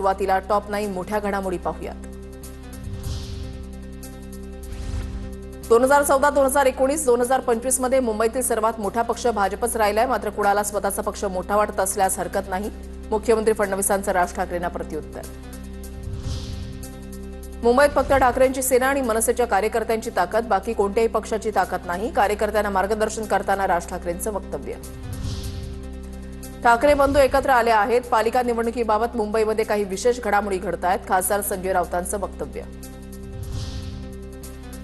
सुरुवातीला टॉप 9 मोठ्या घडामोडी पाहूयात। 2014, 2019, 2025 मध्ये मुंबईतील सर्वात मोठा पक्ष भाजपच राहिलाय। मात्र कुणाला स्वतःचा पक्ष मोठा वाटत असल्यास हरकत नाही। मुख्यमंत्री फडणवीसांचं राज ठाकरेंना प्रत्युत्तर। मुंबईत फक्त ठाकरेंची सेना आणि मनसेच्या कार्यकर्त्यांची ताकद, बाकी कोणत्याही पक्षाची ताकद नाही। कार्यकर्त्यांना मार्गदर्शन करताना राज ठाकरेंचं वक्तव्य। ठाकरे बंधू एकत्र आले आहेत। पालिका निवडणुकीबाबत मुंबईमध्ये काही विशेष घडामोडी घडत आहेत। खासदार संजय राऊतांचं वक्तव्य।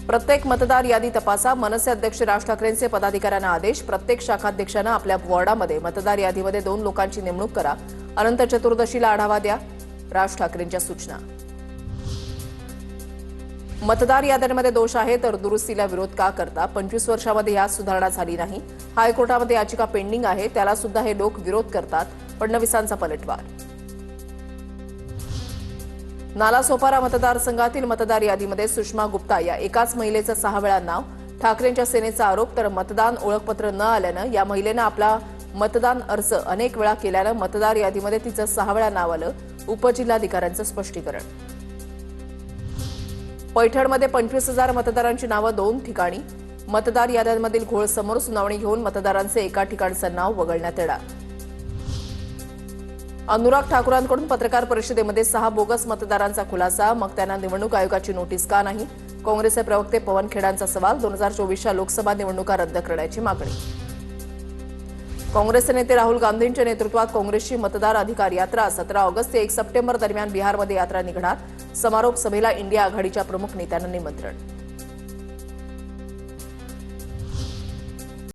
प्रत्येक मतदार यादी तपासा, मनसे अध्यक्ष राज ठाकरेंचे पदाधिकाऱ्यांना आदेश। प्रत्येक शाखाध्यक्षांना आपल्या वॉर्डामध्ये मतदार यादीमध्ये 2 लोकांची नेमणूक करा। अनंत चतुर्दशीला आढावा द्या, राज ठाकरेंच्या सूचना। मतदार याद्यांमध्ये दोष आहे तर दुरुस्तीला विरोध का करता? 25 वर्षांमध्ये यात सुधारणा झाली नाही। हायकोर्टामध्ये याचिका पेंडिंग आहे, त्याला सुद्धा हे लोक विरोध करतात। फडणवीसांचा पलटवार। नालासोपारा मतदारसंघातील मतदार यादीमध्ये सुषमा गुप्ता या एकाच महिलेचं 6 वेळा नाव। ठाकरेंच्या सेनेचा आरोप, तर मतदान ओळखपत्र न आल्यानं या महिलेनं आपला मतदान अर्ज अनेक वेळा केल्यानं मतदार यादीमध्ये तिचं 6 वेळा नाव आलं। उपजिल्हाधिकाऱ्यांचं स्पष्टीकरण। पैठणमध्ये 25,000 मतदारांची नावं 2 ठिकाणी। मतदार याद्यांमधील घोळ समोर, सुनावणी घेऊन मतदारांचे एका ठिकाणचं नाव वगळण्यात येणार। अनुराग ठाकूरांकडून पत्रकार परिषदेमध्ये 6 बोगस मतदारांचा खुलासा, मग त्यांना निवडणूक आयोगाची नोटीस का नाही? काँग्रेसचे प्रवक्ते पवन खेडांचा सवाल। 2024च्या लोकसभा निवडणुका रद्द करण्याची मागणी। काँग्रेसचे नेते राहुल गांधींच्या नेतृत्वात काँग्रेसची मतदार अधिकार यात्रा 17 ऑगस्ट ते 1 सप्टेंबर दरम्यान बिहारमध्ये यात्रा निघणार। समारोप सभेला इंडिया आघाडीच्या प्रमुख नेत्यांना निमंत्रण।